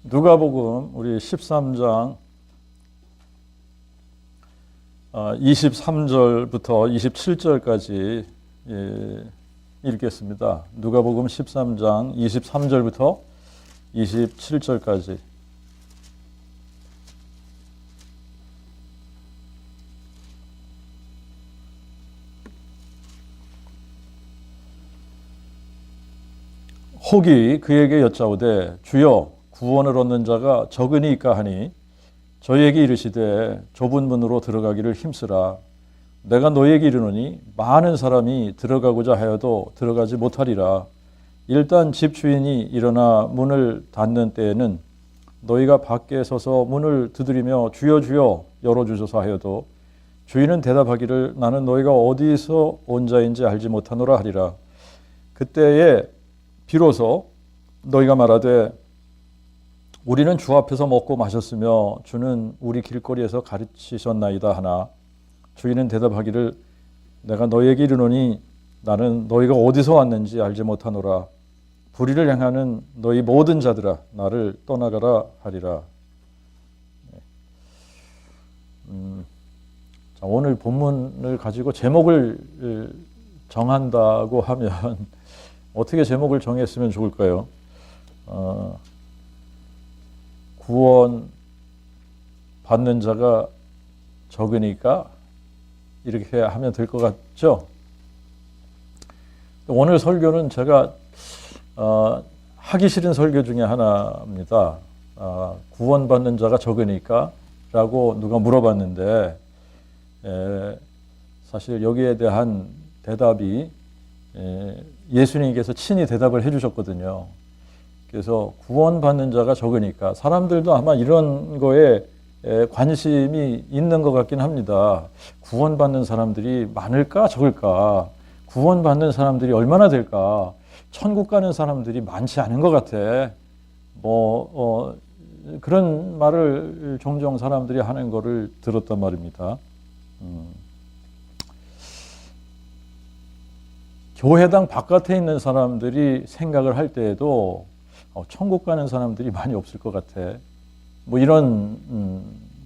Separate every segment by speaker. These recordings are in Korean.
Speaker 1: 누가복음 우리 13장 23절부터 27절까지 읽겠습니다. 누가복음 13장 23절부터 27절까지. 혹이 그에게 여짜오되 주여 구원을 얻는 자가 적으니까 하니 저희에게 이르시되 좁은 문으로 들어가기를 힘쓰라. 내가 너희에게 이르노니 많은 사람이 들어가고자 하여도 들어가지 못하리라. 일단 집 주인이 일어나 문을 닫는 때에는 너희가 밖에 서서 문을 두드리며 주여 주여 열어주소서 하여도 주인은 대답하기를 나는 너희가 어디서 온 자인지 알지 못하노라 하리라. 그때에 비로소 너희가 말하되 우리는 주 앞에서 먹고 마셨으며 주는 우리 길거리에서 가르치셨나이다 하나 주인은 대답하기를 내가 너희에게 이르노니 나는 너희가 어디서 왔는지 알지 못하노라. 불의를 행하는 너희 모든 자들아 나를 떠나가라 하리라. 자, 오늘 본문을 가지고 제목을 정한다고 하면 어떻게 제목을 정했으면 좋을까요? 구원 받는 자가 적으니까 이렇게 하면 될 것 같죠? 오늘 설교는 제가 하기 싫은 설교 중에 하나입니다. 구원 받는 자가 적으니까 라고 누가 물어봤는데 사실 여기에 대한 대답이 예수님께서 친히 대답을 해주셨거든요. 그래서 구원받는 자가 적으니까 사람들도 아마 이런 거에 관심이 있는 것 같긴 합니다. 구원받는 사람들이 많을까 적을까? 구원받는 사람들이 얼마나 될까? 천국 가는 사람들이 많지 않은 것 같아. 그런 말을 종종 사람들이 하는 거를 들었단 말입니다. 교회당 바깥에 있는 사람들이 생각을 할 때에도 천국 가는 사람들이 많이 없을 것 같아. 이런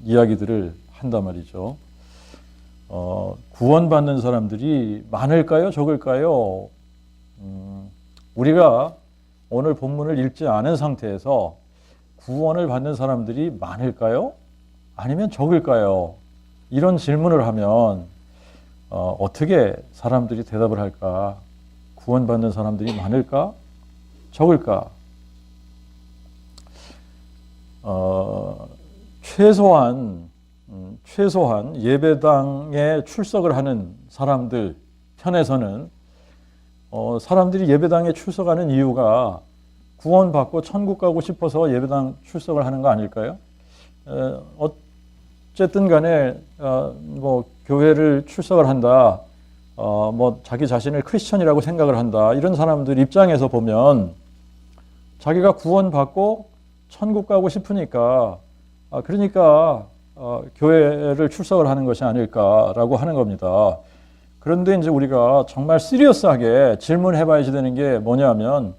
Speaker 1: 이야기들을 한단 말이죠. 구원받는 사람들이 많을까요? 적을까요? 우리가 오늘 본문을 읽지 않은 상태에서 구원을 받는 사람들이 많을까요? 아니면 적을까요? 이런 질문을 하면 어떻게 사람들이 대답을 할까? 구원받는 사람들이 많을까? 적을까? 최소한 예배당에 출석을 하는 사람들 편에서는 사람들이 예배당에 출석하는 이유가 구원받고 천국 가고 싶어서 예배당 출석을 하는 거 아닐까요? 어쨌든 간에 교회를 출석을 한다, 자기 자신을 크리스천이라고 생각을 한다, 이런 사람들 입장에서 보면 자기가 구원받고 천국 가고 싶으니까 그러니까 교회를 출석을 하는 것이 아닐까라고 하는 겁니다. 그런데 이제 우리가 정말 시리어스하게 질문해 봐야지 되는 게 뭐냐면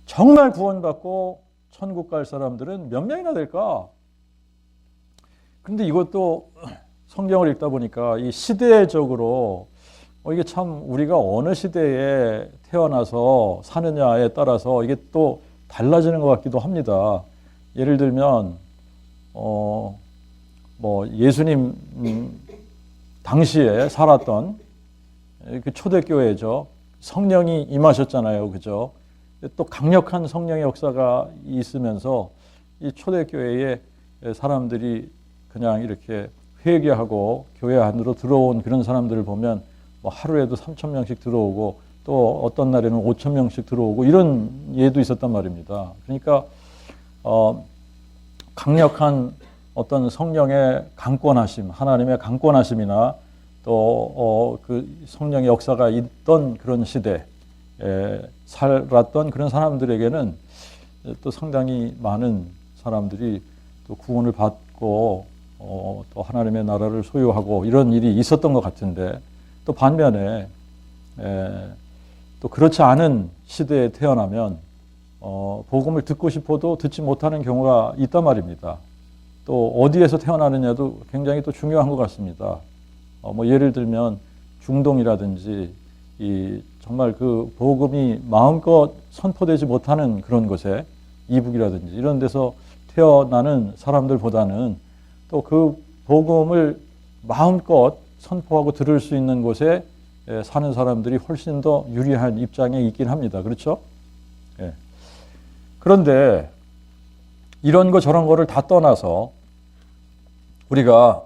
Speaker 1: 정말 구원받고 천국 갈 사람들은 몇 명이나 될까? 그런데 이것도 성경을 읽다 보니까 이 시대적으로 이게 참 우리가 어느 시대에 태어나서 사느냐에 따라서 이게 또 달라지는 것 같기도 합니다. 예를 들면 예수님 당시에 살았던 그 초대교회죠. 성령이 임하셨잖아요, 그죠? 또 강력한 성령의 역사가 있으면서 이 초대교회에 사람들이 그냥 이렇게 회개하고 교회 안으로 들어온 그런 사람들을 보면 하루에도 3,000명씩 들어오고 또 어떤 날에는 5,000명씩 들어오고 이런 예도 있었단 말입니다. 그러니까 강력한 어떤 성령의 강권하심, 하나님의 강권하심이나 또 그 성령의 역사가 있던 그런 시대에 살았던 그런 사람들에게는 또 상당히 많은 사람들이 또 구원을 받고 또 하나님의 나라를 소유하고 이런 일이 있었던 것 같은데 또 반면에 또 그렇지 않은 시대에 태어나면 복음을 듣고 싶어도 듣지 못하는 경우가 있단 말입니다. 또 어디에서 태어나느냐도 굉장히 또 중요한 것 같습니다. 뭐 예를 들면 중동이라든지 정말 그 복음이 마음껏 선포되지 못하는 그런 곳에 이북이라든지 이런 데서 태어나는 사람들보다는 또 그 복음을 마음껏 선포하고 들을 수 있는 곳에 사는 사람들이 훨씬 더 유리한 입장에 있긴 합니다. 그렇죠? 예. 그런데 이런 거 저런 거를 다 떠나서 우리가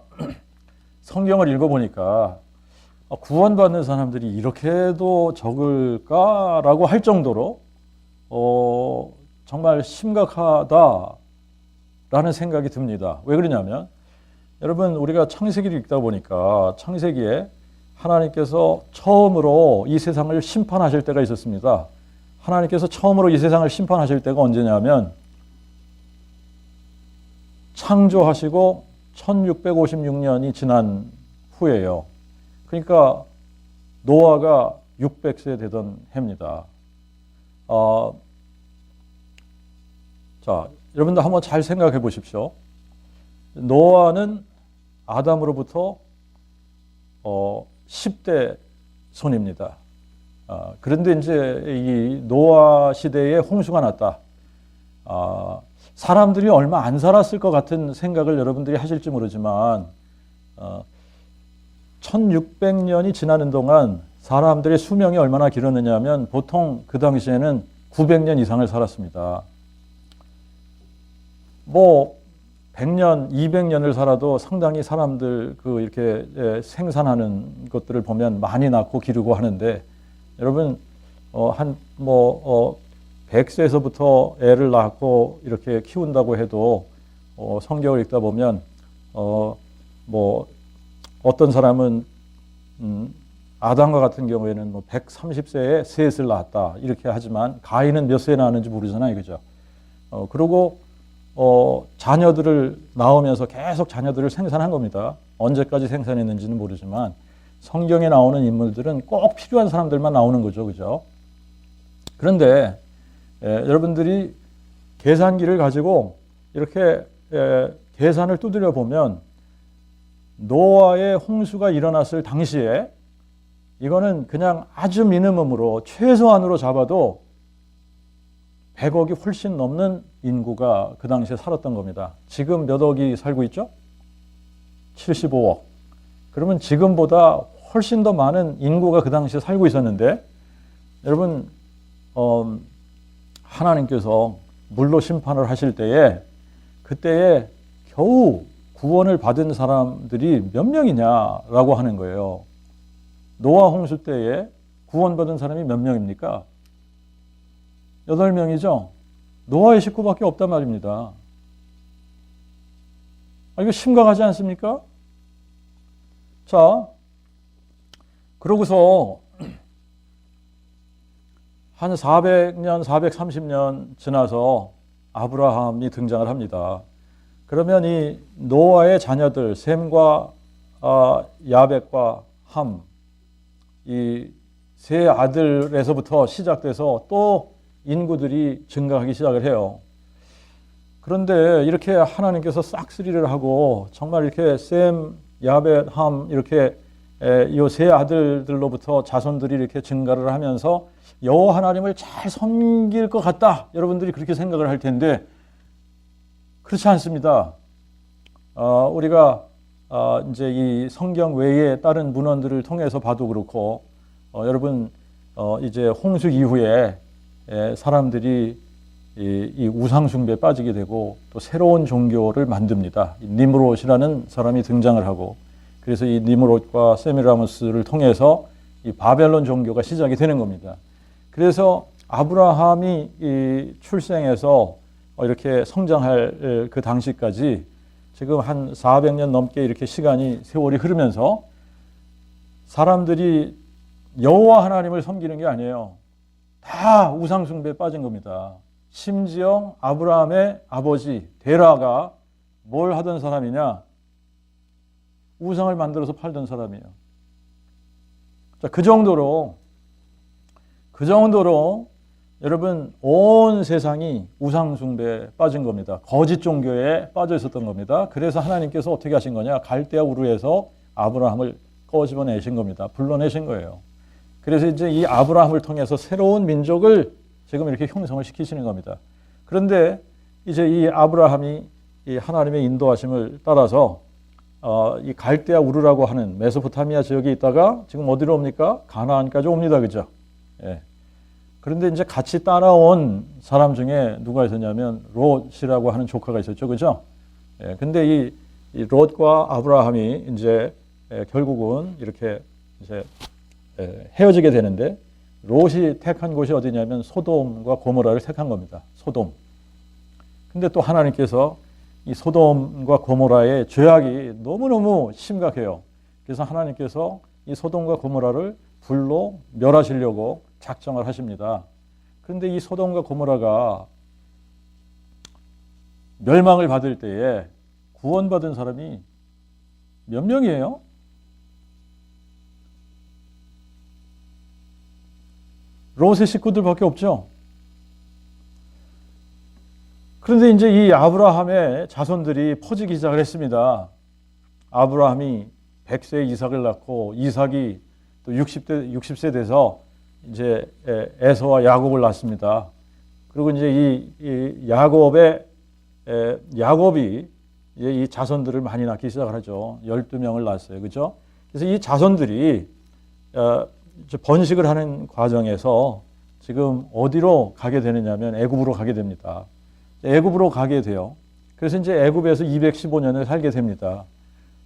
Speaker 1: 성경을 읽어보니까 구원받는 사람들이 이렇게도 적을까라고 할 정도로 정말 심각하다라는 생각이 듭니다. 왜 그러냐면 여러분 우리가 창세기를 읽다 보니까 창세기에 하나님께서 처음으로 이 세상을 심판하실 때가 있었습니다. 하나님께서 처음으로 이 세상을 심판하실 때가 언제냐면 창조하시고 1656년이 지난 후에요. 그러니까 노아가 600세 되던 해입니다. 자, 여러분들 한번 잘 생각해 보십시오. 노아는 아담으로부터 10대 손입니다. 그런데 이제 이 노아 시대에 홍수가 났다. 사람들이 얼마 안 살았을 것 같은 생각을 여러분들이 하실지 모르지만 1600년이 지나는 동안 사람들의 수명이 얼마나 길었느냐 하면 보통 그 당시에는 900년 이상을 살았습니다. 뭐 100년, 200년을 살아도 상당히 사람들 이렇게 생산하는 것들을 보면 많이 낳고 기르고 하는데 여러분 100세에서부터 애를 낳고 이렇게 키운다고 해도 성경을 읽다 보면 어떤 사람은 아담과 같은 경우에는 130세에 셋을 낳았다 이렇게 하지만 가인은 몇 세에 낳았는지 모르잖아요, 그죠? 그리고 자녀들을 낳으면서 계속 자녀들을 생산한 겁니다. 언제까지 생산했는지는 모르지만 성경에 나오는 인물들은 꼭 필요한 사람들만 나오는 거죠, 그죠? 그런데 여러분들이 계산기를 가지고 이렇게 계산을 두드려 보면 노아의 홍수가 일어났을 당시에 이거는 그냥 아주 미니멈으로 최소한으로 잡아도 100억이 훨씬 넘는 인구가 그 당시에 살았던 겁니다. 지금 몇 억이 살고 있죠? 75억. 그러면 지금보다 훨씬 더 많은 인구가 그 당시에 살고 있었는데 여러분 하나님께서 물로 심판을 하실 때에 그때에 겨우 구원을 받은 사람들이 몇 명이냐라고 하는 거예요. 노아 홍수 때에 구원받은 사람이 몇 명입니까? 8명이죠? 노아의 식구밖에 없단 말입니다. 이거 심각하지 않습니까? 자, 그러고서 한 400년, 430년 지나서 아브라함이 등장을 합니다. 그러면 이 노아의 자녀들 셈과 야벳과 함, 이 세 아들에서부터 시작돼서 또 인구들이 증가하기 시작을 해요. 그런데 이렇게 하나님께서 싹쓸이를 하고 정말 이렇게 셈, 야벳, 함 이렇게 이 세 아들들로부터 자손들이 이렇게 증가를 하면서 여호와 하나님을 잘 섬길 것 같다. 여러분들이 그렇게 생각을 할 텐데 그렇지 않습니다. 우리가 이제 이 성경 외에 다른 문헌들을 통해서 봐도 그렇고 여러분 이제 홍수 이후에 사람들이 이 우상 숭배에 빠지게 되고 또 새로운 종교를 만듭니다. 니므롯이라는 사람이 등장을 하고 그래서 이 니므롯과 세미라무스를 통해서 이 바벨론 종교가 시작이 되는 겁니다. 그래서 아브라함이 이 출생해서 이렇게 성장할 그 당시까지 지금 한 400년 넘게 이렇게 세월이 흐르면서 사람들이 여호와 하나님을 섬기는 게 아니에요. 다 우상 숭배에 빠진 겁니다. 심지어 아브라함의 아버지 데라가 뭘 하던 사람이냐? 우상을 만들어서 팔던 사람이에요. 자, 그 정도로 여러분, 온 세상이 우상숭배에 빠진 겁니다. 거짓 종교에 빠져 있었던 겁니다. 그래서 하나님께서 어떻게 하신 거냐? 갈대아 우르에서 아브라함을 꺼집어내신 겁니다. 불러내신 거예요. 그래서 이제 이 아브라함을 통해서 새로운 민족을 지금 이렇게 형성을 시키시는 겁니다. 그런데 이제 이 아브라함이 이 하나님의 인도하심을 따라서 이 갈대아 우르라고 하는 메소포타미아 지역에 있다가 지금 어디로 옵니까? 가나안까지 옵니다. 그죠? 예. 그런데 이제 같이 따라온 사람 중에 누가 있었냐면 롯이라고 하는 조카가 있었죠. 그죠? 예. 근데 이 롯과 아브라함이 이제 결국은 이렇게 이제 헤어지게 되는데 롯이 택한 곳이 어디냐면 소돔과 고모라를 택한 겁니다. 소돔. 근데 또 하나님께서 이 소돔과 고모라의 죄악이 너무너무 심각해요. 그래서 하나님께서 이 소돔과 고모라를 불로 멸하시려고 작정을 하십니다. 그런데 이 소돔과 고모라가 멸망을 받을 때에 구원받은 사람이 몇 명이에요? 롯의 식구들밖에 없죠. 그런데 이제 이 아브라함의 자손들이 퍼지기 시작을 했습니다. 아브라함이 100세에 이삭을 낳고 이삭이 또 60세 돼서 이제 에서와 야곱을 낳습니다. 그리고 이제 이 야곱이 이제 이 자손들을 많이 낳기 시작을 하죠. 12명을 낳았어요. 그죠? 그래서 이 자손들이 번식을 하는 과정에서 지금 어디로 가게 되느냐면 애굽으로 가게 됩니다. 애굽으로 가게 돼요. 그래서 이제 애굽에서 215년을 살게 됩니다.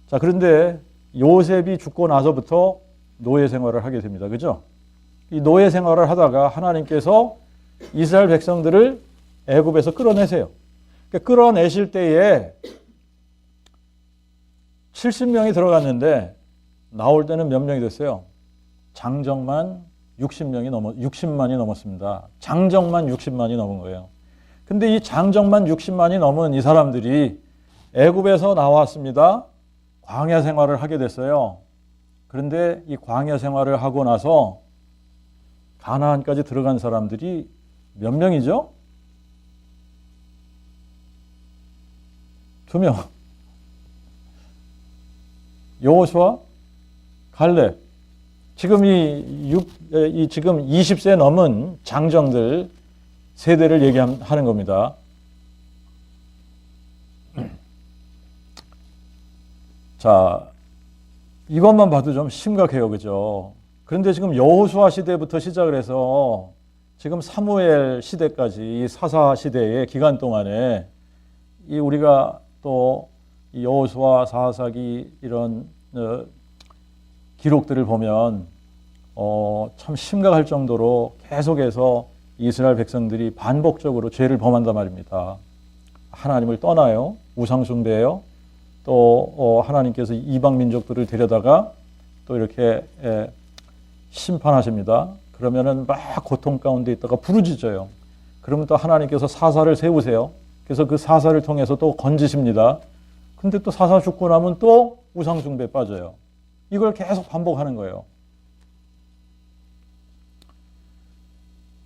Speaker 1: 자, 그런데 요셉이 죽고 나서부터 노예 생활을 하게 됩니다. 그죠? 이 노예 생활을 하다가 하나님께서 이스라엘 백성들을 애굽에서 끌어내세요. 그러니까 끌어내실 때에 70명이 들어갔는데 나올 때는 몇 명이 됐어요? 장정만 60만이 넘었습니다. 장정만 60만이 넘은 거예요. 근데 이 장정만 60만이 넘은 이 사람들이 애굽에서 나왔습니다. 광야 생활을 하게 됐어요. 그런데 이 광야 생활을 하고 나서 가나안까지 들어간 사람들이 몇 명이죠? 2명. 여호수아, 갈렙. 지금 지금 20세 넘은 장정들 세대를 얘기하는 겁니다. 자, 이것만 봐도 좀 심각해요. 그죠? 그런데 지금 여호수아 시대부터 시작을 해서 지금 사무엘 시대까지 이 사사 시대의 기간 동안에 이 우리가 또 이 여호수아 사사기 이런 기록들을 보면 참 심각할 정도로 계속해서 이스라엘 백성들이 반복적으로 죄를 범한단 말입니다. 하나님을 떠나요. 우상숭배해요. 또 하나님께서 이방 민족들을 데려다가 또 이렇게 심판하십니다. 그러면은 막 고통 가운데 있다가 부르짖어요. 그러면 또 하나님께서 사사를 세우세요. 그래서 그 사사를 통해서 또 건지십니다. 근데 또 사사 죽고 나면 또 우상숭배에 빠져요. 이걸 계속 반복하는 거예요.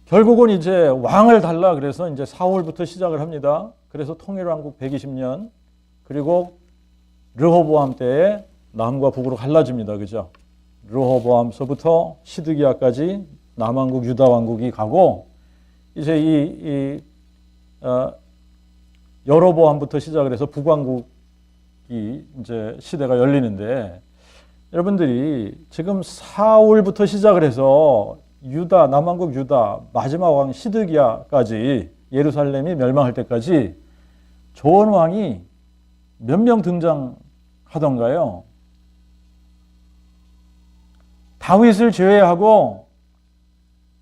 Speaker 1: 결국은 이제 왕을 달라 그래서 이제 사울부터 시작을 합니다. 그래서 통일왕국 120년 그리고 르호보암 때에 남과 북으로 갈라집니다. 그죠? 르호보암서부터 시드기야까지 남왕국 유다 왕국이 가고 이제 여로보암부터 시작을 해서 북왕국이 이제 시대가 열리는데 여러분들이 지금 사울부터 시작을 해서 유다, 남왕국 유다, 마지막 왕 시드기야까지 예루살렘이 멸망할 때까지 좋은 왕이 몇 명 등장하던가요? 다윗을 제외하고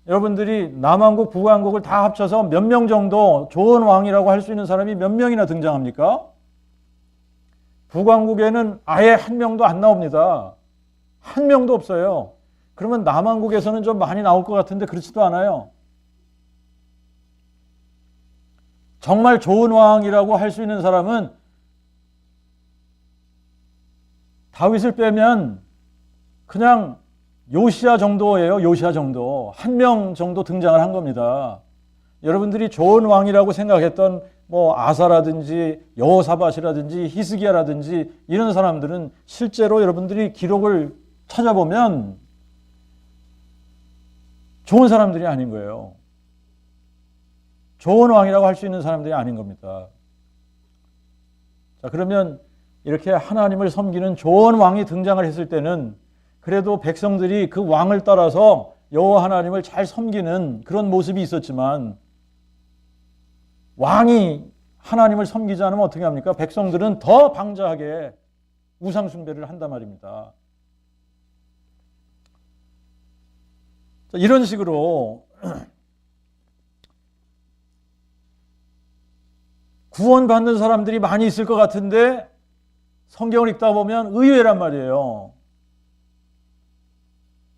Speaker 1: 여러분들이 남왕국, 북왕국을 다 합쳐서 몇 명 정도 좋은 왕이라고 할 수 있는 사람이 몇 명이나 등장합니까? 북왕국에는 아예 한 명도 안 나옵니다. 한 명도 없어요. 그러면 남왕국에서는 좀 많이 나올 것 같은데 그렇지도 않아요. 정말 좋은 왕이라고 할 수 있는 사람은 다윗을 빼면 그냥 요시야 정도예요. 요시야 정도. 한 명 정도 등장을 한 겁니다. 여러분들이 좋은 왕이라고 생각했던 뭐 아사라든지 여호사밧이라든지 히스기야라든지 이런 사람들은 실제로 여러분들이 기록을 찾아보면 좋은 사람들이 아닌 거예요. 좋은 왕이라고 할 수 있는 사람들이 아닌 겁니다. 자, 그러면 이렇게 하나님을 섬기는 좋은 왕이 등장을 했을 때는 그래도 백성들이 그 왕을 따라서 여호와 하나님을 잘 섬기는 그런 모습이 있었지만 왕이 하나님을 섬기지 않으면 어떻게 합니까? 백성들은 더 방자하게 우상 숭배를 한단 말입니다. 자, 이런 식으로 구원받는 사람들이 많이 있을 것 같은데 성경을 읽다 보면 의외란 말이에요.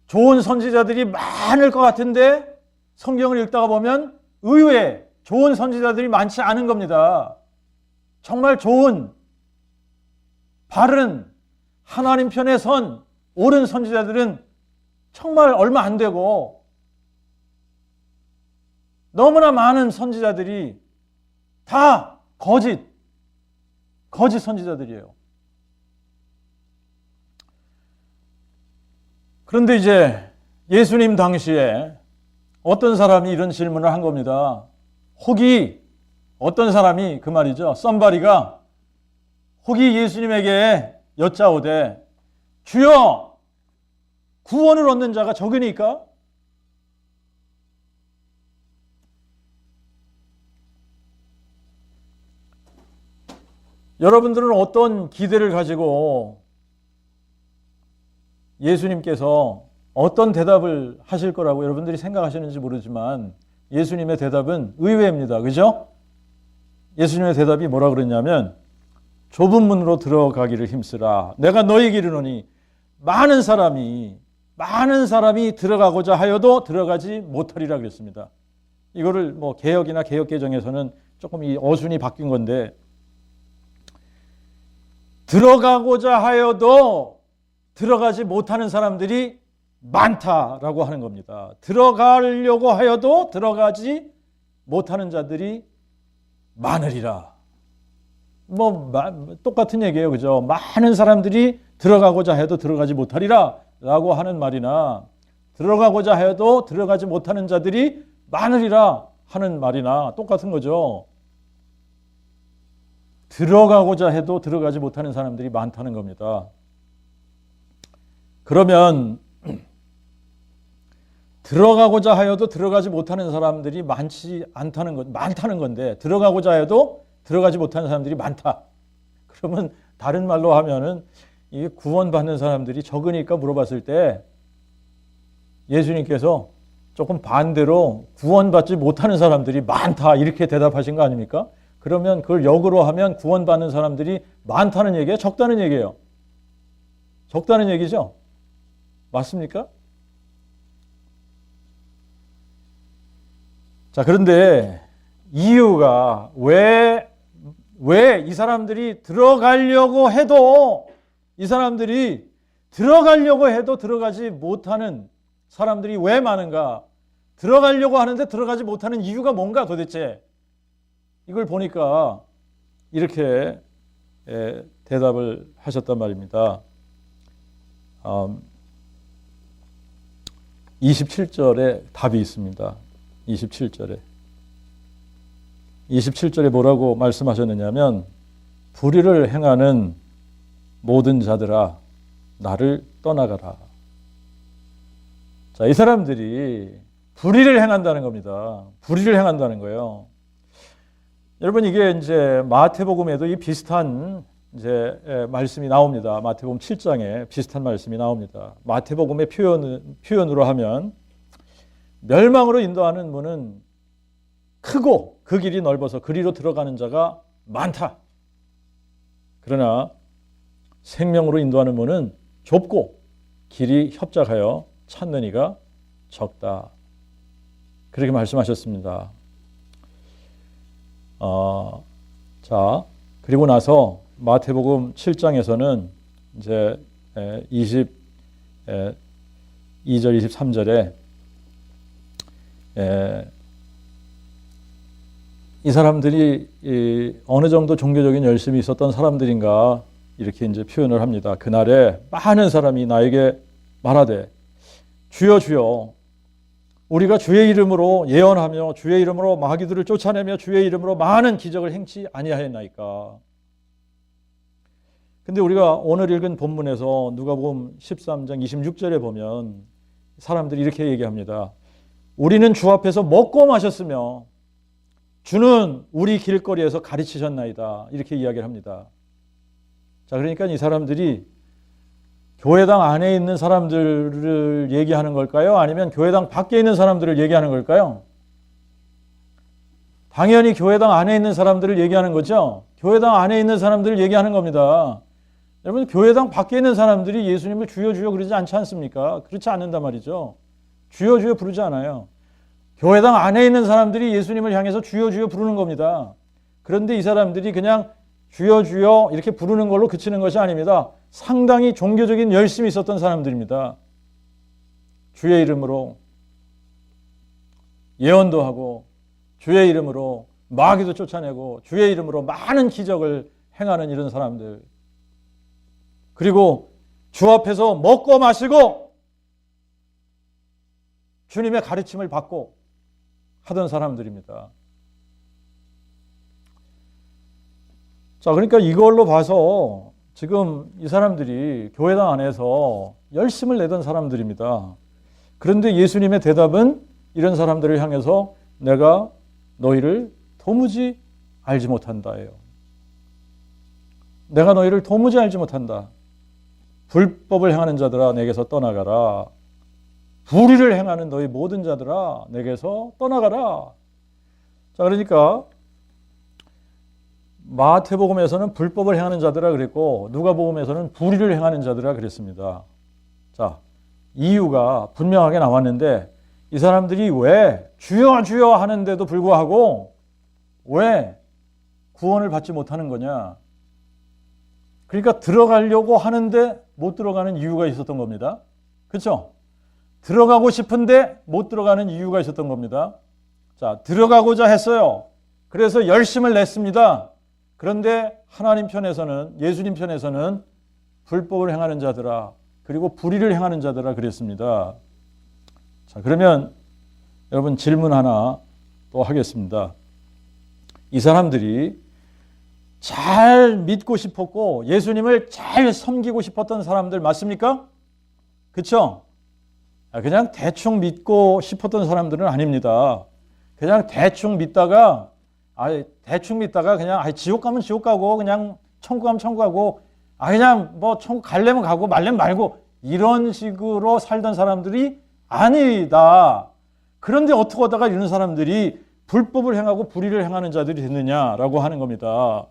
Speaker 1: 좋은 선지자들이 많을 것 같은데 성경을 읽다가 보면 의외 좋은 선지자들이 많지 않은 겁니다. 정말 좋은, 바른, 하나님 편에 선 옳은 선지자들은 정말 얼마 안 되고 너무나 많은 선지자들이 다 거짓 선지자들이에요. 그런데 이제 예수님 당시에 어떤 사람이 이런 질문을 한 겁니다. 혹이 어떤 사람이 그 말이죠. 썸바리가 혹이 예수님에게 여짜오되 주여 구원을 얻는 자가 적으니까? 여러분들은 어떤 기대를 가지고 예수님께서 어떤 대답을 하실 거라고 여러분들이 생각하시는지 모르지만 예수님의 대답은 의외입니다. 그죠? 예수님의 대답이 뭐라 그랬냐면 좁은 문으로 들어가기를 힘쓰라. 내가 너희에게 이르노니 많은 사람이 들어가고자 하여도 들어가지 못하리라 그랬습니다. 이거를 뭐 개역이나 개역개정에서는 조금 이 어순이 바뀐 건데 들어가고자 하여도 들어가지 못하는 사람들이 많다라고 하는 겁니다. 들어가려고 하여도 들어가지 못하는 자들이 많으리라. 뭐 똑같은 얘기예요. 그죠? 많은 사람들이 들어가고자 해도 들어가지 못하리라 라고 하는 말이나 들어가고자 해도 들어가지 못하는 자들이 많으리라 하는 말이나 똑같은 거죠. 들어가고자 해도 들어가지 못하는 사람들이 많다는 겁니다. 그러면 들어가고자 하여도 들어가지 못하는 사람들이 많다는 건데 들어가고자 해도 들어가지 못하는 사람들이 많다. 그러면 다른 말로 하면은 이 구원받는 사람들이 적으니까 물어봤을 때 예수님께서 조금 반대로 구원받지 못하는 사람들이 많다 이렇게 대답하신 거 아닙니까? 그러면 그걸 역으로 하면 구원받는 사람들이 많다는 얘기예요? 적다는 얘기예요? 적다는 얘기죠? 맞습니까? 자, 그런데 이유가 왜 이 사람들이 들어가려고 해도 들어가지 못하는 사람들이 왜 많은가? 들어가려고 하는데 들어가지 못하는 이유가 뭔가 도대체? 이걸 보니까 이렇게 대답을 하셨단 말입니다. 27절에 답이 있습니다. 27절에 뭐라고 말씀하셨느냐면 불의를 행하는 모든 자들아 나를 떠나가라. 자, 이 사람들이 불의를 행한다는 겁니다. 불의를 행한다는 거예요. 여러분 이게 이제 마태복음에도 이 비슷한 이제 말씀이 나옵니다. 마태복음 7장에 비슷한 말씀이 나옵니다. 마태복음의 표현으로 하면 멸망으로 인도하는 문은 크고 그 길이 넓어서 그리로 들어가는 자가 많다. 그러나 생명으로 인도하는 문은 좁고 길이 협착하여 찾는 이가 적다. 그렇게 말씀하셨습니다. 자, 그리고 나서 마태복음 7장에서는 이제 22절, 23절에 이 사람들이 어느 정도 종교적인 열심이 있었던 사람들인가 이렇게 이제 표현을 합니다. 그날에 많은 사람이 나에게 말하되 주여 주여 우리가 주의 이름으로 예언하며 주의 이름으로 마귀들을 쫓아내며 주의 이름으로 많은 기적을 행치 아니하였나이까. 근데 우리가 오늘 읽은 본문에서 누가복음 13장 26절에 보면 사람들이 이렇게 얘기합니다. 우리는 주 앞에서 먹고 마셨으며 주는 우리 길거리에서 가르치셨나이다. 이렇게 이야기를 합니다. 자, 그러니까 이 사람들이 교회당 안에 있는 사람들을 얘기하는 걸까요? 아니면 교회당 밖에 있는 사람들을 얘기하는 걸까요? 당연히 교회당 안에 있는 사람들을 얘기하는 거죠. 교회당 안에 있는 사람들을 얘기하는 겁니다. 여러분, 교회당 밖에 있는 사람들이 예수님을 주여 주여 그러지 않지 않습니까? 그렇지 않는단 말이죠. 주여 주여 부르지 않아요. 교회당 안에 있는 사람들이 예수님을 향해서 주여 주여 부르는 겁니다. 그런데 이 사람들이 그냥 주여 주여 이렇게 부르는 걸로 그치는 것이 아닙니다. 상당히 종교적인 열심이 있었던 사람들입니다. 주의 이름으로 예언도 하고 주의 이름으로 마귀도 쫓아내고 주의 이름으로 많은 기적을 행하는 이런 사람들. 그리고 주 앞에서 먹고 마시고 주님의 가르침을 받고 하던 사람들입니다. 자, 그러니까 이걸로 봐서 지금 이 사람들이 교회당 안에서 열심을 내던 사람들입니다. 그런데 예수님의 대답은 이런 사람들을 향해서 내가 너희를 도무지 알지 못한다예요. 내가 너희를 도무지 알지 못한다. 불법을 행하는 자들아 내게서 떠나가라. 불의를 행하는 너희 모든 자들아 내게서 떠나가라. 자, 그러니까 마태복음에서는 불법을 행하는 자들아 그랬고 누가복음에서는 불의를 행하는 자들아 그랬습니다. 자, 이유가 분명하게 나왔는데 이 사람들이 왜 주여 주여 하는데도 불구하고 왜 구원을 받지 못하는 거냐? 그러니까 들어가려고 하는데 못 들어가는 이유가 있었던 겁니다. 그렇죠? 들어가고 싶은데 못 들어가는 이유가 있었던 겁니다. 자, 들어가고자 했어요. 그래서 열심을 냈습니다. 그런데 하나님 편에서는, 예수님 편에서는 불법을 행하는 자들아 그리고 불의를 행하는 자들아 그랬습니다. 자, 그러면 여러분 질문 하나 또 하겠습니다. 이 사람들이 잘 믿고 싶었고 예수님을 잘 섬기고 싶었던 사람들 맞습니까? 그렇죠? 그냥 대충 믿고 싶었던 사람들은 아닙니다. 그냥 대충 믿다가 그냥 지옥 가면 지옥 가고 그냥 천국 가면 천국 가고 그냥 뭐 천국 가려면 가고 말려면 말고 이런 식으로 살던 사람들이 아니다. 그런데 어떻게 하다가 이런 사람들이 불법을 행하고 불의를 행하는 자들이 됐느냐라고 하는 겁니다.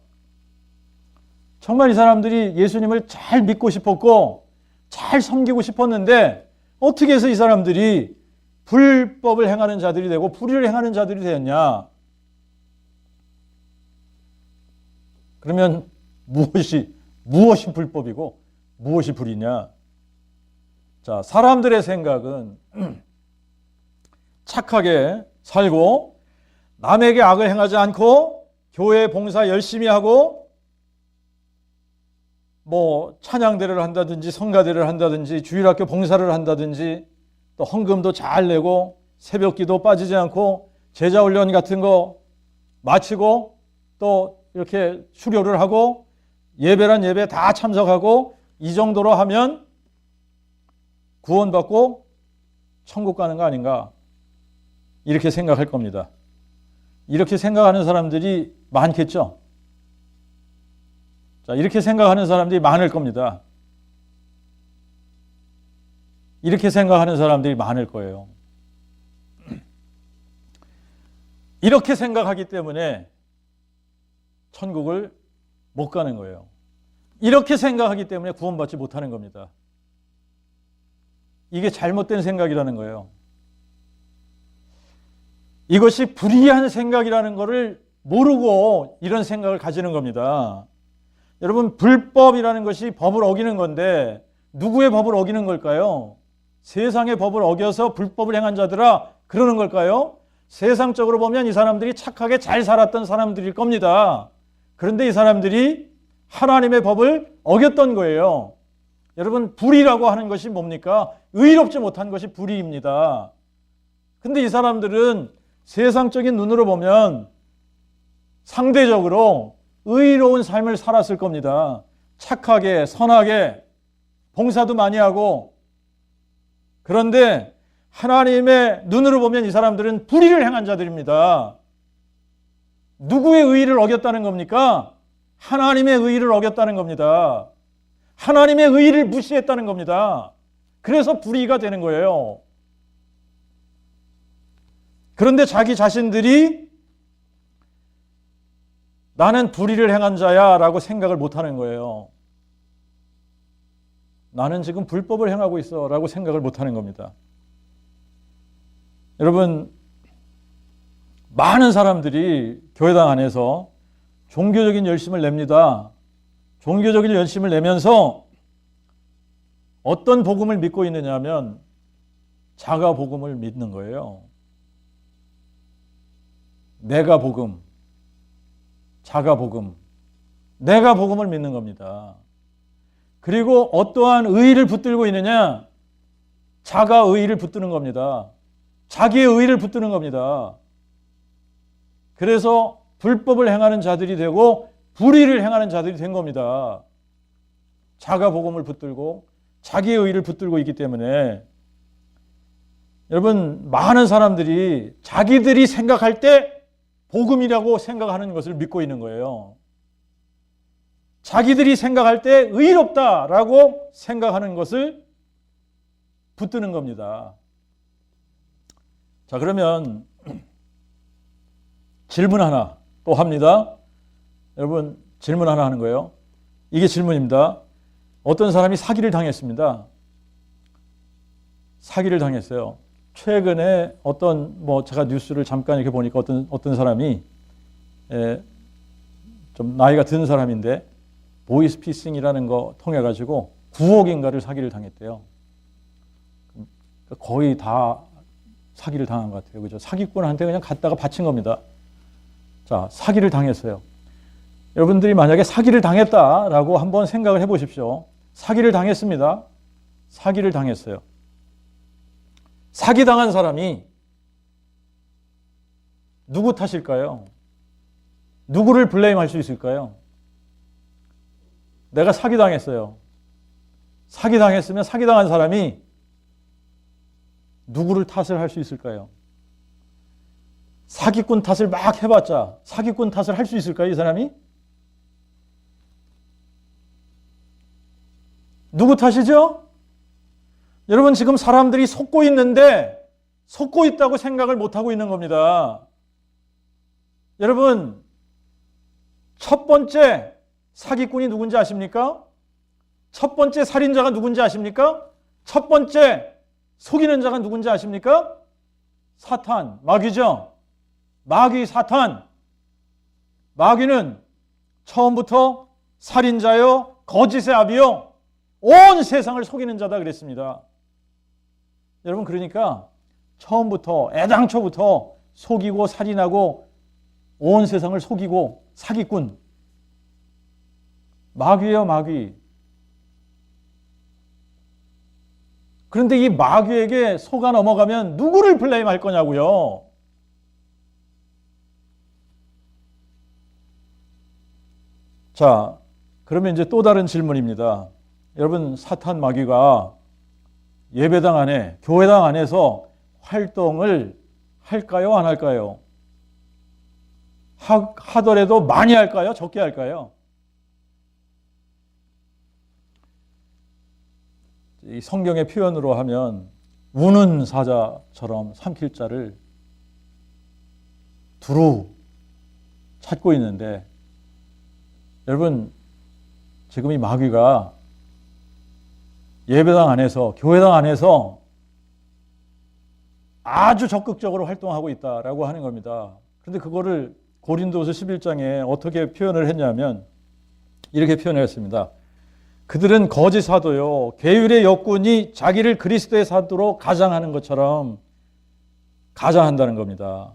Speaker 1: 정말 이 사람들이 예수님을 잘 믿고 싶었고 잘 섬기고 싶었는데 어떻게 해서 이 사람들이 불법을 행하는 자들이 되고 불의를 행하는 자들이 되었냐? 그러면 무엇이 불법이고 무엇이 불이냐? 자, 사람들의 생각은 착하게 살고 남에게 악을 행하지 않고 교회 봉사 열심히 하고 뭐 찬양대를 한다든지 성가대를 한다든지 주일학교 봉사를 한다든지 또 헌금도 잘 내고 새벽기도 빠지지 않고 제자훈련 같은 거 마치고 또 이렇게 수료를 하고 예배란 예배 다 참석하고 이 정도로 하면 구원받고 천국 가는 거 아닌가 이렇게 생각할 겁니다. 이렇게 생각하는 사람들이 많겠죠. 자, 이렇게 생각하는 사람들이 많을 겁니다. 이렇게 생각하는 사람들이 많을 거예요. 이렇게 생각하기 때문에 천국을 못 가는 거예요. 이렇게 생각하기 때문에 구원받지 못하는 겁니다. 이게 잘못된 생각이라는 거예요. 이것이 불의한 생각이라는 것을 모르고 이런 생각을 가지는 겁니다. 여러분, 불법이라는 것이 법을 어기는 건데 누구의 법을 어기는 걸까요? 세상의 법을 어겨서 불법을 행한 자들아 그러는 걸까요? 세상적으로 보면 이 사람들이 착하게 잘 살았던 사람들일 겁니다. 그런데 이 사람들이 하나님의 법을 어겼던 거예요. 여러분, 불의라고 하는 것이 뭡니까? 의롭지 못한 것이 불의입니다. 근데 이 사람들은 세상적인 눈으로 보면 상대적으로 의로운 삶을 살았을 겁니다. 착하게, 선하게, 봉사도 많이 하고. 그런데 하나님의 눈으로 보면 이 사람들은 불의를 행한 자들입니다. 누구의 의의를 어겼다는 겁니까? 하나님의 의의를 어겼다는 겁니다. 하나님의 의의를 무시했다는 겁니다. 그래서 불의가 되는 거예요. 그런데 자기 자신들이 나는 불의를 행한 자야 라고 생각을 못하는 거예요. 나는 지금 불법을 행하고 있어 라고 생각을 못하는 겁니다. 여러분, 많은 사람들이 교회당 안에서 종교적인 열심을 냅니다. 종교적인 열심을 내면서 어떤 복음을 믿고 있느냐 하면 자가 복음을 믿는 거예요. 내가 복음, 자가 복음, 내가 복음을 믿는 겁니다. 그리고 어떠한 의의를 붙들고 있느냐? 자가 의의를 붙드는 겁니다. 자기의 의의를 붙드는 겁니다. 그래서 불법을 행하는 자들이 되고 불의를 행하는 자들이 된 겁니다. 자가 복음을 붙들고 자기의 의의를 붙들고 있기 때문에 여러분, 많은 사람들이 자기들이 생각할 때 복음이라고 생각하는 것을 믿고 있는 거예요. 자기들이 생각할 때 의롭다라고 생각하는 것을 붙드는 겁니다. 자, 그러면 질문 하나 또 합니다. 여러분, 질문 하나 하는 거예요. 이게 질문입니다. 어떤 사람이 사기를 당했습니다. 사기를 당했어요. 최근에 제가 뉴스를 잠깐 이렇게 보니까 어떤 사람이 좀 나이가 든 사람인데 보이스피싱이라는 거 통해 가지고 9억인가를 사기를 당했대요. 거의 다 사기를 당한 것 같아요. 그죠? 사기꾼한테 그냥 갖다가 바친 겁니다. 자, 사기를 당했어요. 여러분들이 만약에 사기를 당했다라고 한번 생각을 해 보십시오. 사기를 당했습니다. 사기를 당했어요. 사기당한 사람이 누구 탓일까요? 누구를 블레임할 수 있을까요? 내가 사기당했어요. 사기당했으면 사기당한 사람이 누구를 탓을 할 수 있을까요? 사기꾼 탓을 막 해봤자 사기꾼 탓을 할 수 있을까요, 이 사람이? 누구 탓이죠? 여러분, 지금 사람들이 속고 있는데 속고 있다고 생각을 못하고 있는 겁니다. 여러분, 첫 번째 사기꾼이 누군지 아십니까? 첫 번째 살인자가 누군지 아십니까? 첫 번째 속이는 자가 누군지 아십니까? 사탄, 마귀죠. 마귀, 사탄. 마귀는 처음부터 살인자요, 거짓의 아비요, 온 세상을 속이는 자다 그랬습니다. 여러분, 그러니까 처음부터 애당초부터 속이고 살인하고 온 세상을 속이고 사기꾼. 마귀예요, 마귀. 그런데 이 마귀에게 속아 넘어가면 누구를 블레임할 거냐고요. 자, 그러면 이제 또 다른 질문입니다. 여러분, 사탄 마귀가 예배당 안에, 교회당 안에서 활동을 할까요, 안 할까요? 하더라도 많이 할까요, 적게 할까요? 이 성경의 표현으로 하면 우는 사자처럼 삼킬 자를 두루 찾고 있는데, 여러분, 지금 이 마귀가 예배당 안에서, 교회당 안에서 아주 적극적으로 활동하고 있다라고 하는 겁니다. 그런데 그거를 고린도서 11장에 어떻게 표현을 했냐면 이렇게 표현했습니다. 그들은 거짓 사도요, 계율의 역군이 자기를 그리스도의 사도로 가장하는 것처럼 가장한다는 겁니다.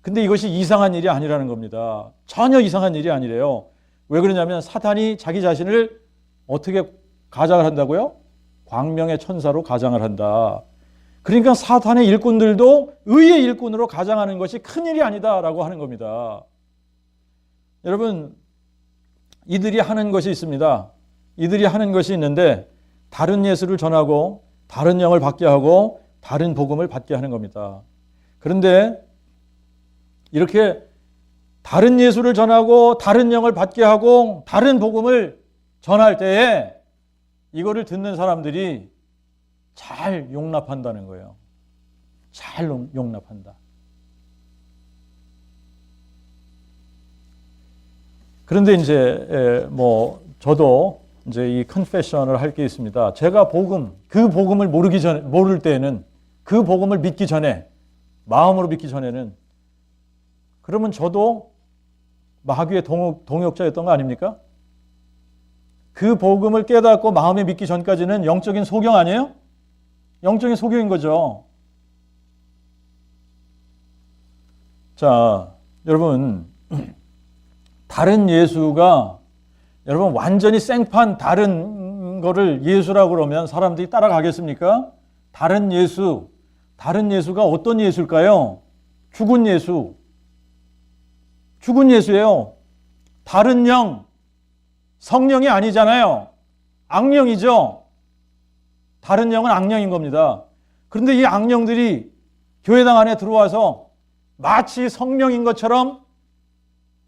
Speaker 1: 근데 이것이 이상한 일이 아니라는 겁니다. 전혀 이상한 일이 아니래요. 왜 그러냐면 사탄이 자기 자신을 어떻게 가장을 한다고요? 광명의 천사로 가장을 한다. 그러니까 사탄의 일꾼들도 의의 일꾼으로 가장하는 것이 큰일이 아니다라고 하는 겁니다. 여러분, 이들이 하는 것이 있습니다. 이들이 하는 것이 있는데 다른 예수를 전하고 다른 영을 받게 하고 다른 복음을 받게 하는 겁니다. 그런데 이렇게 다른 예수를 전하고 다른 영을 받게 하고 다른 복음을 전할 때에 이거를 듣는 사람들이 잘 용납한다는 거예요. 잘 용납한다. 그런데 이제 저도 이제 이 컨페션을 할 게 있습니다. 제가 그 복음을 모를 때에는, 그 복음을 믿기 전에, 마음으로 믿기 전에는, 그러면 저도 마귀의 동역자였던 거 아닙니까? 그 복음을 깨닫고 마음에 믿기 전까지는 영적인 소경 아니에요? 영적인 소경인 거죠. 자, 여러분, 다른 예수가, 여러분 완전히 생판 다른 거를 예수라고 그러면 사람들이 따라가겠습니까? 다른 예수가 어떤 예수일까요? 죽은 예수. 죽은 예수예요. 다른 영, 성령이 아니잖아요. 악령이죠. 다른 영은 악령인 겁니다. 그런데 이 악령들이 교회당 안에 들어와서 마치 성령인 것처럼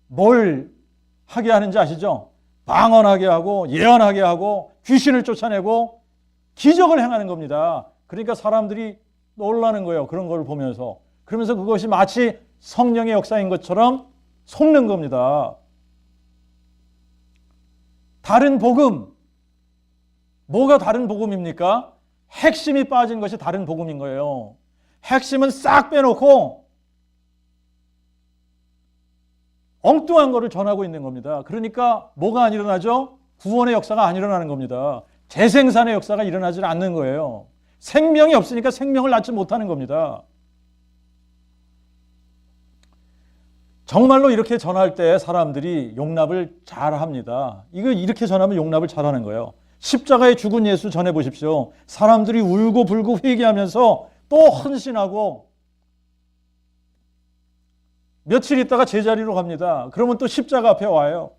Speaker 1: 뭘 하게 하는지 아시죠? 방언하게 하고 예언하게 하고 귀신을 쫓아내고 기적을 행하는 겁니다. 그러니까 사람들이 놀라는 거예요. 그런 걸 보면서. 그러면서 그것이 마치 성령의 역사인 것처럼 속는 겁니다. 다른 복음. 뭐가 다른 복음입니까? 핵심이 빠진 것이 다른 복음인 거예요. 핵심은 싹 빼놓고 엉뚱한 거를 전하고 있는 겁니다. 그러니까 뭐가 안 일어나죠? 구원의 역사가 안 일어나는 겁니다. 재생산의 역사가 일어나지 않는 거예요. 생명이 없으니까 생명을 낳지 못하는 겁니다. 정말로 이렇게 전할 때 사람들이 용납을 잘 합니다. 이렇게 전하면 용납을 잘 하는 거예요. 십자가에 죽은 예수 전해보십시오. 사람들이 울고 불고 회개하면서 또 헌신하고 며칠 있다가 제자리로 갑니다. 그러면 또 십자가 앞에 와요.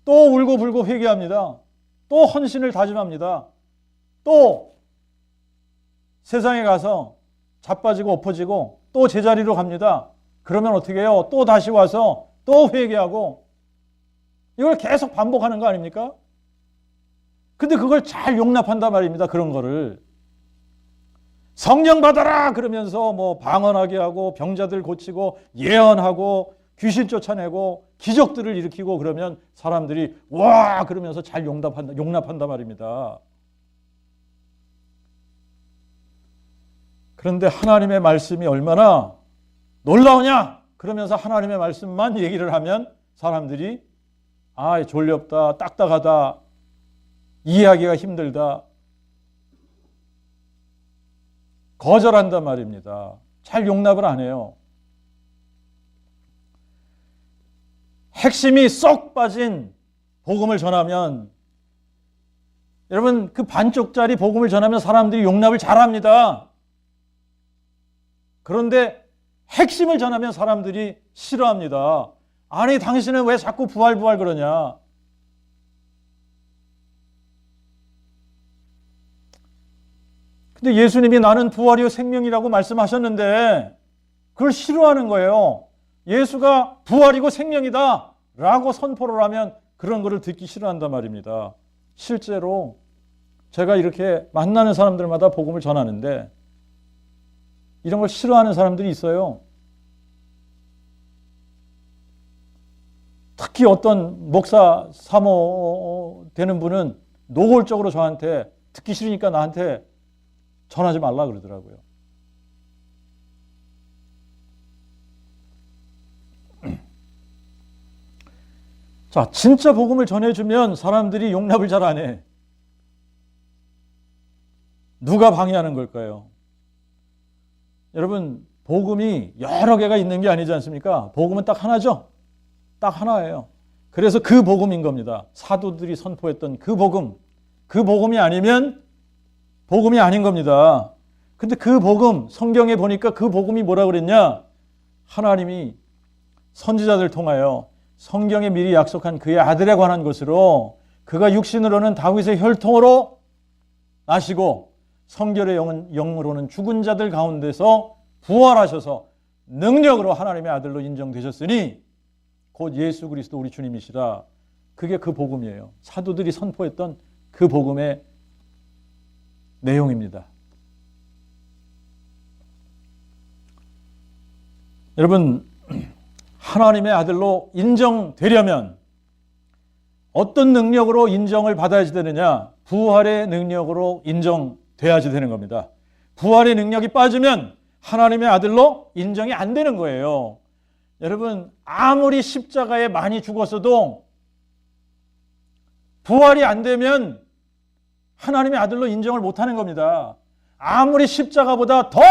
Speaker 1: 또 울고 불고 회개합니다. 또 헌신을 다짐합니다. 또 세상에 가서 자빠지고 엎어지고 또 제자리로 갑니다. 그러면 어떻게 해요? 또 다시 와서 또 회개하고 이걸 계속 반복하는 거 아닙니까? 근데 그걸 잘 용납한단 말입니다. 그런 거를. 성령 받아라 그러면서 뭐 방언하게 하고 병자들 고치고 예언하고 귀신 쫓아내고 기적들을 일으키고 그러면 사람들이 와 그러면서 잘 용납한단 말입니다. 그런데 하나님의 말씀이 얼마나 놀라우냐 그러면서 하나님의 말씀만 얘기를 하면 사람들이 아 졸렵다 딱딱하다 이해하기가 힘들다 거절한단 말입니다. 잘 용납을 안 해요. 핵심이 쏙 빠진 복음을 전하면 여러분 그 반쪽짜리 복음을 전하면 사람들이 용납을 잘합니다. 그런데 핵심을 전하면 사람들이 싫어합니다. 아니 당신은 왜 자꾸 부활 그러냐. 근데 예수님이 나는 부활이요 생명이라고 말씀하셨는데 그걸 싫어하는 거예요. 예수가 부활이고 생명이다 라고 선포를 하면 그런 거를 듣기 싫어한단 말입니다. 실제로 제가 이렇게 만나는 사람들마다 복음을 전하는데 이런 걸 싫어하는 사람들이 있어요. 특히 어떤 목사 사모 되는 분은 노골적으로 저한테 듣기 싫으니까 나한테 전하지 말라 그러더라고요. 자, 진짜 복음을 전해주면 사람들이 용납을 잘 안 해. 누가 방해하는 걸까요? 여러분, 복음이 여러 개가 있는 게 아니지 않습니까? 복음은 딱 하나죠. 딱 하나예요. 그래서 그 복음인 겁니다. 사도들이 선포했던 그 복음. 그 복음이 아니면 복음이 아닌 겁니다. 근데 그 복음, 성경에 보니까 그 복음이 뭐라 그랬냐? 하나님이 선지자들 통하여 성경에 미리 약속한 그의 아들에 관한 것으로 그가 육신으로는 다윗의 혈통으로 나시고 성결의 영으로는 죽은 자들 가운데서 부활하셔서 능력으로 하나님의 아들로 인정되셨으니 곧 예수 그리스도 우리 주님이시라. 그게 그 복음이에요. 사도들이 선포했던 그 복음의 내용입니다. 여러분, 하나님의 아들로 인정되려면 어떤 능력으로 인정을 받아야지 되느냐? 부활의 능력으로 인정돼야지 되는 겁니다. 부활의 능력이 빠지면 하나님의 아들로 인정이 안 되는 거예요. 여러분, 아무리 십자가에 많이 죽었어도 부활이 안 되면 하나님의 아들로 인정을 못하는 겁니다. 아무리 십자가보다 더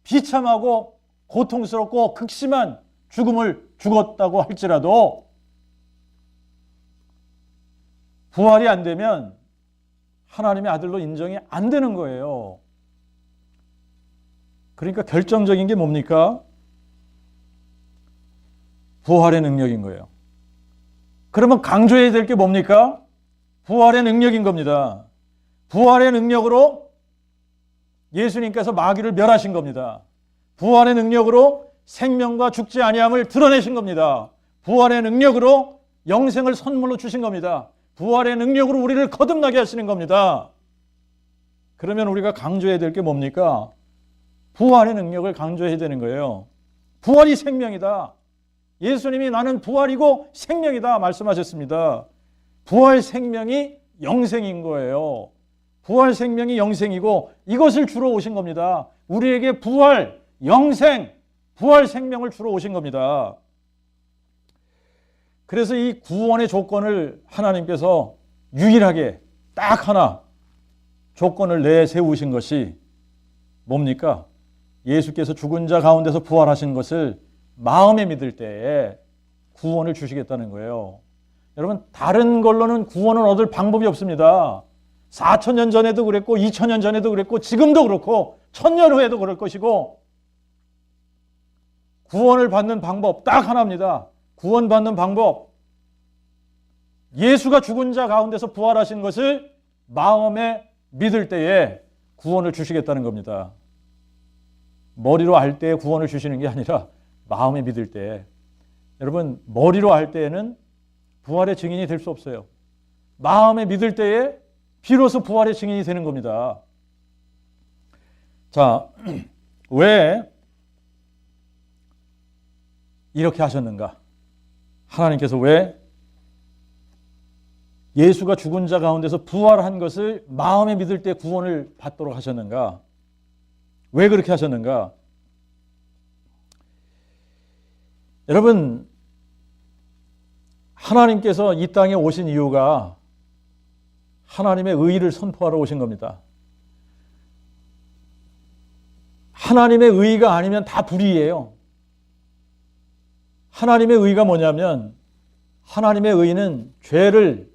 Speaker 1: 비참하고 고통스럽고 극심한 죽음을 죽었다고 할지라도 부활이 안 되면 하나님의 아들로 인정이 안 되는 거예요. 그러니까 결정적인 게 뭡니까? 부활의 능력인 거예요. 그러면 강조해야 될 게 뭡니까? 부활의 능력인 겁니다. 부활의 능력으로 예수님께서 마귀를 멸하신 겁니다. 부활의 능력으로 생명과 죽지 아니함을 드러내신 겁니다. 부활의 능력으로 영생을 선물로 주신 겁니다. 부활의 능력으로 우리를 거듭나게 하시는 겁니다. 그러면 우리가 강조해야 될 게 뭡니까? 부활의 능력을 강조해야 되는 거예요. 부활이 생명이다. 예수님이 나는 부활이고 생명이다 말씀하셨습니다. 부활 생명이 영생인 거예요. 부활 생명이 영생이고 이것을 주러 오신 겁니다. 우리에게 부활, 영생, 부활 생명을 주러 오신 겁니다. 그래서 이 구원의 조건을 하나님께서 유일하게 딱 하나 조건을 내세우신 것이 뭡니까? 예수께서 죽은 자 가운데서 부활하신 것을 마음에 믿을 때에 구원을 주시겠다는 거예요. 여러분, 다른 걸로는 구원을 얻을 방법이 없습니다. 4,000년 전에도 그랬고 2,000년 전에도 그랬고 지금도 그렇고 1,000년 후에도 그럴 것이고 구원을 받는 방법 딱 하나입니다. 구원받는 방법, 예수가 죽은 자 가운데서 부활하신 것을 마음에 믿을 때에 구원을 주시겠다는 겁니다. 머리로 알 때에 구원을 주시는 게 아니라 마음에 믿을 때. 여러분, 머리로 알 때에는 부활의 증인이 될 수 없어요. 마음에 믿을 때에 비로소 부활의 증인이 되는 겁니다. 자, 왜 이렇게 하셨는가? 하나님께서 왜 예수가 죽은 자 가운데서 부활한 것을 마음에 믿을 때 구원을 받도록 하셨는가? 왜 그렇게 하셨는가? 여러분, 하나님께서 이 땅에 오신 이유가 하나님의 의의를 선포하러 오신 겁니다. 하나님의 의의가 아니면 다 불의예요. 하나님의 의의가 뭐냐면 하나님의 의의는 죄를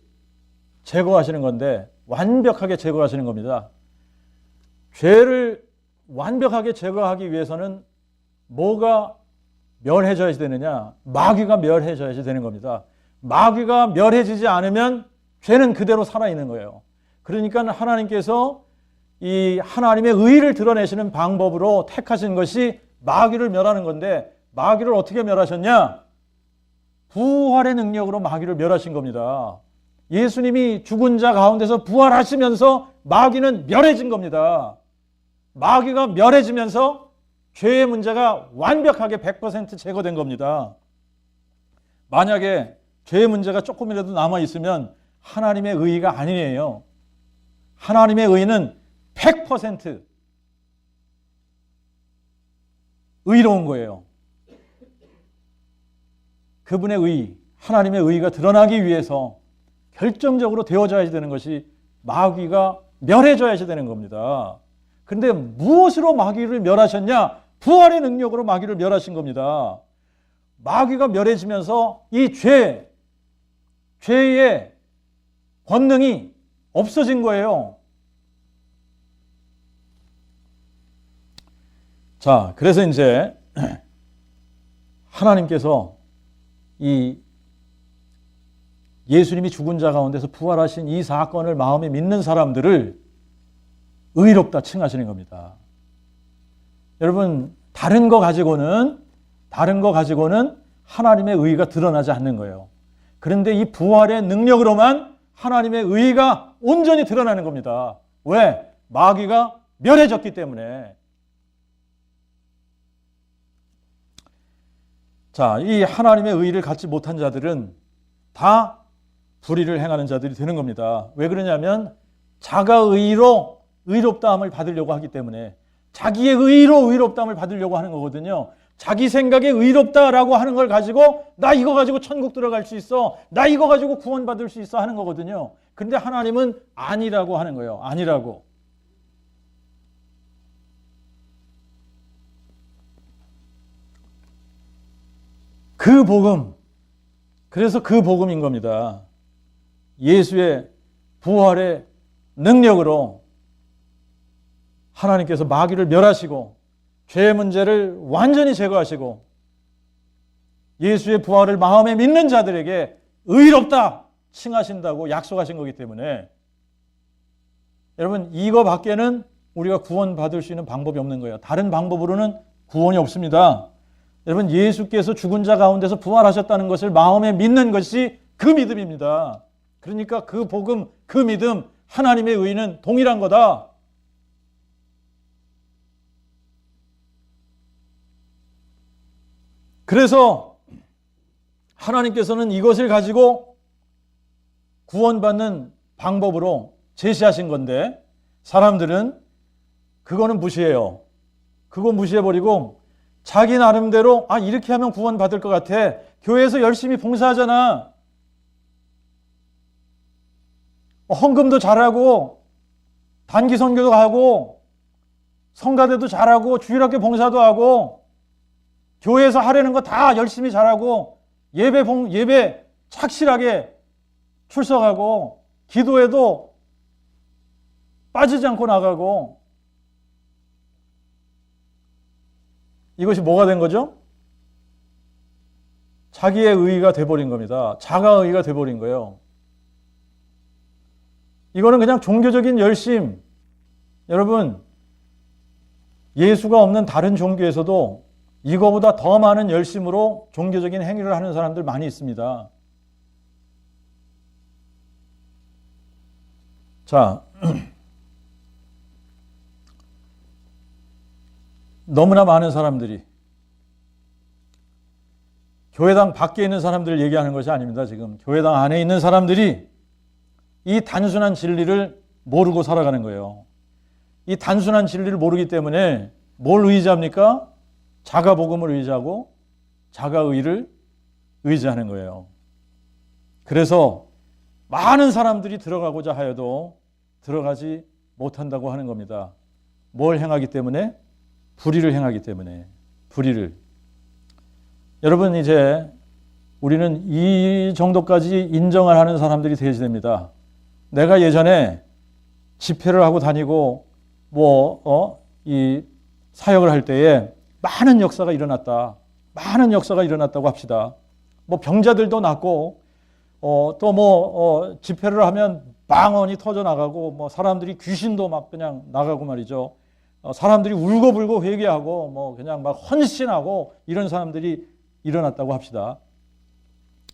Speaker 1: 제거하시는 건데 완벽하게 제거하시는 겁니다. 죄를 완벽하게 제거하기 위해서는 뭐가 멸해져야 되느냐? 마귀가 멸해져야 되는 겁니다. 마귀가 멸해지지 않으면 죄는 그대로 살아있는 거예요. 그러니까 하나님께서 이 하나님의 의의를 드러내시는 방법으로 택하신 것이 마귀를 멸하는 건데 마귀를 어떻게 멸하셨냐? 부활의 능력으로 마귀를 멸하신 겁니다. 예수님이 죽은 자 가운데서 부활하시면서 마귀는 멸해진 겁니다. 마귀가 멸해지면서 죄의 문제가 완벽하게 100% 제거된 겁니다. 만약에 죄의 문제가 조금이라도 남아있으면 하나님의 의의가 아니에요. 하나님의 의의는 100% 의로운 거예요. 그분의 의의, 하나님의 의의가 드러나기 위해서 결정적으로 되어져야 되는 것이 마귀가 멸해져야 되는 겁니다. 그런데 무엇으로 마귀를 멸하셨냐? 부활의 능력으로 마귀를 멸하신 겁니다. 마귀가 멸해지면서 이 죄의 권능이 없어진 거예요. 자, 그래서 이제 하나님께서 이 예수님이 죽은 자 가운데서 부활하신 이 사건을 마음에 믿는 사람들을 의롭다 칭하시는 겁니다. 여러분, 다른 거 가지고는 하나님의 의가 드러나지 않는 거예요. 그런데 이 부활의 능력으로만 하나님의 의가 온전히 드러나는 겁니다. 왜? 마귀가 멸해졌기 때문에. 자, 이 하나님의 의를 갖지 못한 자들은 다 불의를 행하는 자들이 되는 겁니다. 왜 그러냐면 자가의로 의롭다함을 받으려고 하기 때문에, 자기의 의로 의롭다함을 받으려고 하는 거거든요. 자기 생각에 의롭다라고 하는 걸 가지고 나 이거 가지고 천국 들어갈 수 있어, 나 이거 가지고 구원받을 수 있어 하는 거거든요. 근데 하나님은 아니라고 하는 거예요. 아니라고. 그 복음, 그래서 그 복음인 겁니다. 예수의 부활의 능력으로 하나님께서 마귀를 멸하시고 죄의 문제를 완전히 제거하시고 예수의 부활을 마음에 믿는 자들에게 의롭다 칭하신다고 약속하신 거기 때문에, 여러분, 이거 밖에는 우리가 구원받을 수 있는 방법이 없는 거예요. 다른 방법으로는 구원이 없습니다. 여러분, 예수께서 죽은 자 가운데서 부활하셨다는 것을 마음에 믿는 것이 그 믿음입니다. 그러니까 그 복음, 그 믿음, 하나님의 의는 동일한 거다. 그래서 하나님께서는 이것을 가지고 구원받는 방법으로 제시하신 건데, 사람들은 그거는 무시해요. 그거 무시해버리고 자기 나름대로 이렇게 하면 구원받을 것 같아. 교회에서 열심히 봉사하잖아. 헌금도 잘하고 단기 선교도 하고 성가대도 잘하고 주일학교 봉사도 하고 교회에서 하려는 거 다 열심히 잘하고 예배 착실하게 출석하고 기도에도 빠지지 않고 나가고, 이것이 뭐가 된 거죠? 자기의 의의가 돼버린 겁니다. 자가의의가 돼버린 거예요. 이거는 그냥 종교적인 열심. 여러분, 예수가 없는 다른 종교에서도 이거보다 더 많은 열심으로 종교적인 행위를 하는 사람들 많이 있습니다. 자, 너무나 많은 사람들이, 교회당 밖에 있는 사람들을 얘기하는 것이 아닙니다. 지금 교회당 안에 있는 사람들이 이 단순한 진리를 모르고 살아가는 거예요. 이 단순한 진리를 모르기 때문에 뭘 의지합니까? 자가복음을 의지하고 자가의를 의지하는 거예요. 그래서 많은 사람들이 들어가고자 하여도 들어가지 못한다고 하는 겁니다. 뭘 행하기 때문에? 불의를 행하기 때문에. 불의를. 여러분, 이제 우리는 이 정도까지 인정을 하는 사람들이 되어야 됩니다. 내가 예전에 집회를 하고 다니고 이 사역을 할 때에 많은 역사가 일어났다. 많은 역사가 일어났다고 합시다. 병자들도 낫고 또 집회를 하면 방언이 터져 나가고 사람들이 귀신도 막 그냥 나가고 말이죠. 사람들이 울고불고 회개하고 그냥 막 헌신하고 이런 사람들이 일어났다고 합시다.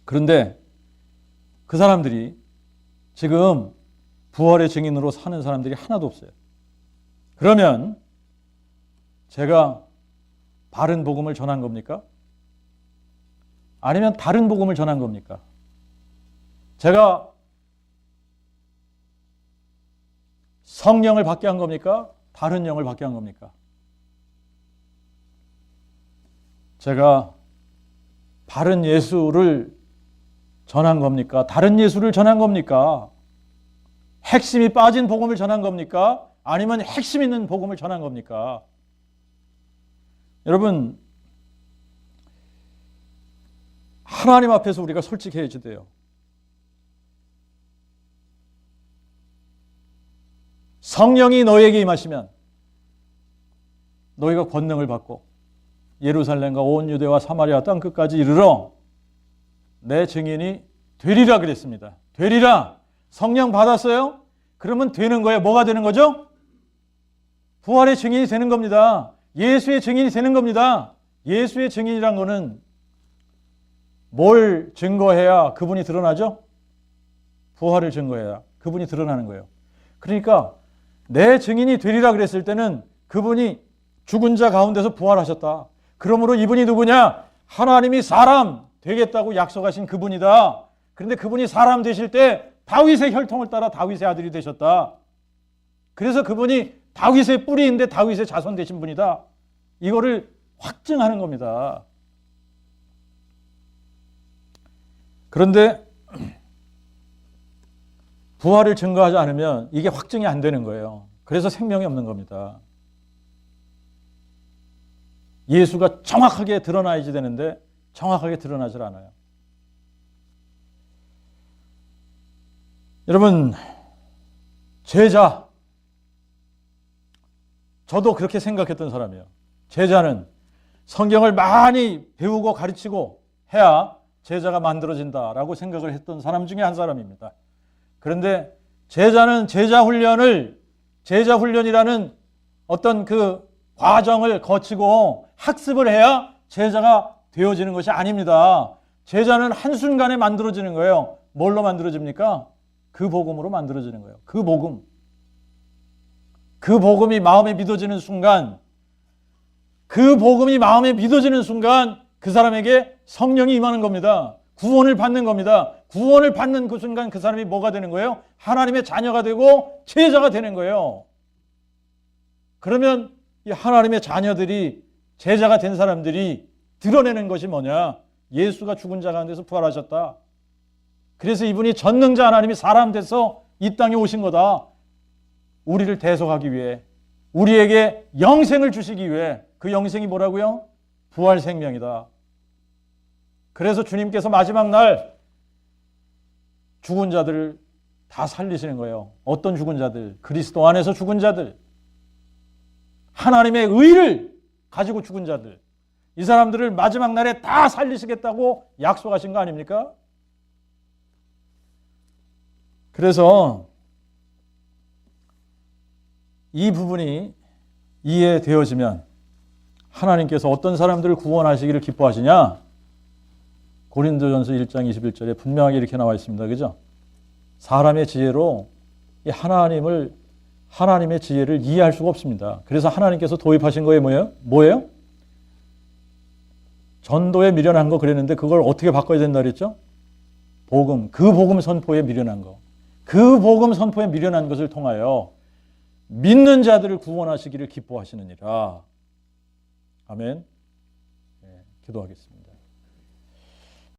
Speaker 1: 그런데 그 사람들이 지금 부활의 증인으로 사는 사람들이 하나도 없어요. 그러면 제가 바른 복음을 전한 겁니까? 아니면 다른 복음을 전한 겁니까? 제가 성령을 받게 한 겁니까? 다른 영을 받게 한 겁니까? 제가 바른 예수를 전한 겁니까? 다른 예수를 전한 겁니까? 핵심이 빠진 복음을 전한 겁니까? 아니면 핵심 있는 복음을 전한 겁니까? 여러분, 하나님 앞에서 우리가 솔직해야지 돼요. 성령이 너에게 임하시면 너희가 권능을 받고 예루살렘과 온 유대와 사마리아 땅 끝까지 이르러 내 증인이 되리라 그랬습니다. 되리라. 성령 받았어요? 그러면 되는 거예요. 뭐가 되는 거죠? 부활의 증인이 되는 겁니다. 예수의 증인이 되는 겁니다. 예수의 증인이란 거는 뭘 증거해야 그분이 드러나죠? 부활을 증거해야 그분이 드러나는 거예요. 그러니까 내 증인이 되리라 그랬을 때는 그분이 죽은 자 가운데서 부활하셨다. 그러므로 이분이 누구냐? 하나님이 사람 되겠다고 약속하신 그분이다. 그런데 그분이 사람 되실 때 다윗의 혈통을 따라 다윗의 아들이 되셨다. 그래서 그분이 다윗의 뿌리인데 다윗의 자손 되신 분이다. 이거를 확증하는 겁니다. 그런데 부활을 증거하지 않으면 이게 확증이 안 되는 거예요. 그래서 생명이 없는 겁니다. 예수가 정확하게 드러나야지 되는데 정확하게 드러나질 않아요. 여러분, 제자, 저도 그렇게 생각했던 사람이에요. 제자는 성경을 많이 배우고 가르치고 해야 제자가 만들어진다라고 생각을 했던 사람 중에 한 사람입니다. 그런데 제자는 제자훈련이라는 어떤 그 과정을 거치고 학습을 해야 제자가 되어지는 것이 아닙니다. 제자는 한순간에 만들어지는 거예요. 뭘로 만들어집니까? 그 복음으로 만들어지는 거예요. 그 복음. 그 복음이 마음에 믿어지는 순간, 그 복음이 마음에 믿어지는 순간 그 사람에게 성령이 임하는 겁니다. 구원을 받는 겁니다. 구원을 받는 그 순간 그 사람이 뭐가 되는 거예요? 하나님의 자녀가 되고 제자가 되는 거예요. 그러면 이 하나님의 자녀들이, 제자가 된 사람들이 드러내는 것이 뭐냐? 예수가 죽은 자 가운데서 부활하셨다. 그래서 이분이 전능자 하나님이 사람 돼서 이 땅에 오신 거다. 우리를 대속하기 위해, 우리에게 영생을 주시기 위해. 그 영생이 뭐라고요? 부활 생명이다. 그래서 주님께서 마지막 날 죽은 자들을 다 살리시는 거예요. 어떤 죽은 자들? 그리스도 안에서 죽은 자들. 하나님의 의를 가지고 죽은 자들. 이 사람들을 마지막 날에 다 살리시겠다고 약속하신 거 아닙니까? 그래서 이 부분이 이해되어지면 하나님께서 어떤 사람들을 구원하시기를 기뻐하시냐? 고린도전서 1장 21절에 분명하게 이렇게 나와 있습니다. 그죠? 사람의 지혜로 이 하나님의 지혜를 이해할 수가 없습니다. 그래서 하나님께서 도입하신 거에 뭐예요? 전도에 미련한 거 그랬는데 그걸 어떻게 바꿔야 된다 그랬죠? 복음, 그 복음 선포에 미련한 거. 그 복음 선포에 미련한 것을 통하여 믿는 자들을 구원하시기를 기뻐하시느니라. 아멘. 네, 기도하겠습니다.